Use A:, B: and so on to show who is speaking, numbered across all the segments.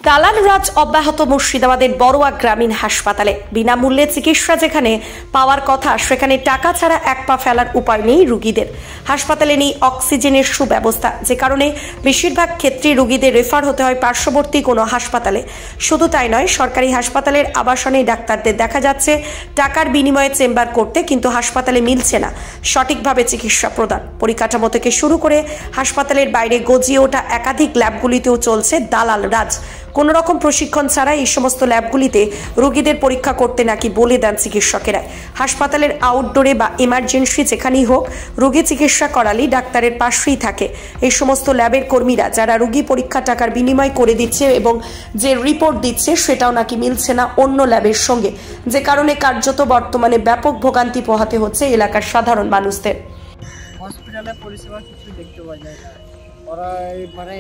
A: দালাল রাজ অব্যাহত মুর্শিদাবাদের বড়ুয়া গ্রামীণ হাসপাতালে। বিনামূল্যে চিকিৎসা যেখানে পাওয়ার কথা, সেখানে টাকা ছাড়া এক পা ফেলার উপায় নেই রোগীদের। হাসপাতালে নেই অক্সিজেনের সুব্যবস্থা, যে কারণে বেশিরভাগ ক্ষেত্রে রোগীদের রেফার হতে হয় পার্শ্ববর্তী কোনো হাসপাতালে। শুধু তাই নয়, সরকারি হাসপাতালের আবাসনে ডাক্তারদের দেখা যাচ্ছে টাকার বিনিময়ে চেম্বার করতে, কিন্তু হাসপাতালে মিলছে না সঠিকভাবে চিকিৎসা প্রদান। পরিকাঠামো থেকে শুরু করে হাসপাতালের বাইরে গজিয়ে ওঠা একাধিক ল্যাবগুলিতেও চলছে দালাল রাজ। কোনো রকম প্রশিক্ষণ ছাড়া এই সমস্ত ল্যাবগুলিতে রোগীদের পরীক্ষা করতে নাকি বলে দেন চিকিৎসকেরা। হাসপাতালের আউটডোরে বা এমার্জেন্সি যেখানেই হোক, রোগী চিকিৎসা করালেই ডাক্তারের পাশেই থাকে এই সমস্ত ল্যাবের কর্মীরা, যারা রোগী পরীক্ষা টাকার বিনিময় করে দিচ্ছে এবং যে রিপোর্ট দিচ্ছে সেটাও নাকি মিলছে না অন্য ল্যাবের সঙ্গে, যে কারণে কার্যত বর্তমানে ব্যাপক ভোগান্তি পোহাতে হচ্ছে এলাকার সাধারণ মানুষদের।
B: হসপিটালে পরিষেবা কিছু দেখতে পাওয়া যায় না। ওরা মানে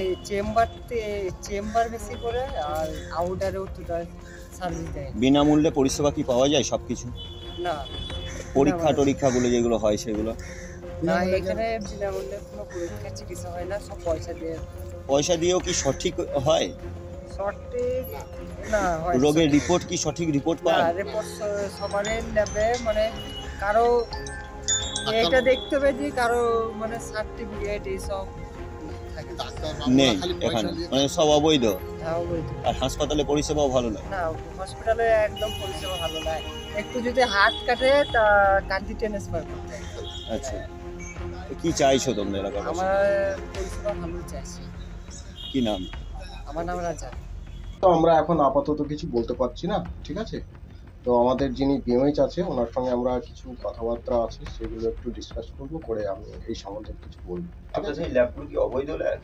B: চেম্বার বেশি করে আর আউটারেও টোটাল সার্ভিস দেয়।
C: বিনামূল্যে পরিষেবা কি পাওয়া যায় সবকিছু?
B: না,
C: পরীক্ষাগুলো যেগুলো হয় সেগুলো
B: না, এখানে বিনামূল্যে কোনো পরীক্ষা চিকিৎসা হয় না, সব
C: পয়সা দিয়েও কি সঠিক হয়?
B: সঠিক না হয়।
C: রোগের রিপোর্ট কি সঠিক রিপোর্ট পায়?
B: না, রিপোর্ট সবারই ল্যাবে মানে কারো এটা দেখতে হবে যে কারো মানে সার্টিফিকেট এইসব
C: নেই এখানে, মানে সব অবৈধ।
B: হ্যাঁ, অবৈধ।
C: আর হাসপাতালে পরিষেবাও ভালো না।
B: না, হসপিটালে একদম পরিষেবা ভালো না। একটু যদি হাত কাটে তা কান্দি ট্রান্সফার করতে।
C: আচ্ছা, কি চাইছো তোমরা এলাকার?
B: আমার পরিষেবা ভালো চাইছি।
C: কি নাম?
B: আমার নাম রাজা।
D: তো আমরা এখন আপাতত কিছু বলতে পারছি না, ঠিক আছে? তো আমাদের যিনি বিএমএইচ আছে, ওনার সঙ্গে আমরা কিছু কথাবার্তা আছে, সেগুলো একটু ডিসকাস করবো, করে আমি এই সম্বন্ধে কিছু বলবো।
C: আপনাদের এই ল্যাবগুলো কি অবৈধ ল্যাব?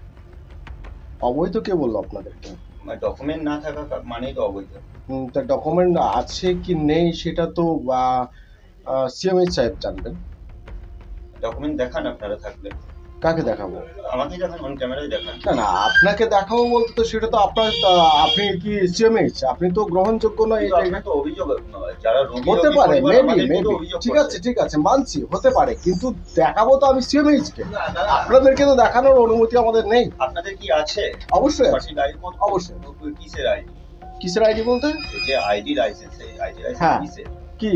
D: অবৈধ কে বললো আপনাদেরকে?
C: মানে ডকুমেন্ট না থাকা মানেই তো অবৈধ।
D: তা ডকুমেন্ট আছে কি নেই সেটা তো সিএমএইচ সাহেব জানবেন।
C: ডকুমেন্ট দেখান আপনারা থাকলে।
D: কাকে দেখাবো?
C: আমাকে দেখান, অন ক্যামেরায় দেখান।
D: না না, আপনাকে দেখাবো বলতে তো সেটা তো আপনার, আপনি কি সিএমএইচ? আপনি তো গ্রহণযোগ্য নয়।
C: এটা তো অভিযোগ যারা রোগী
D: হতে পারে, মেবি ঠিক আছে মানছি, হতে পারে, কিন্তু দেখাবো তো আমি সিএমএইচ কে। আপনাদেরকে তো দেখানোর অনুমতি আমাদের নেই।
C: আপনাদের কি আছে?
D: অবশ্যই আছে,
C: অবশ্যই। কিসের আইডি?
D: কিসের আইডি বলতে?
C: এই যে আইডি লাইসেন্স, এই আইডি লাইসেন্স
D: হ্যাঁ,
C: কিসের?
D: কি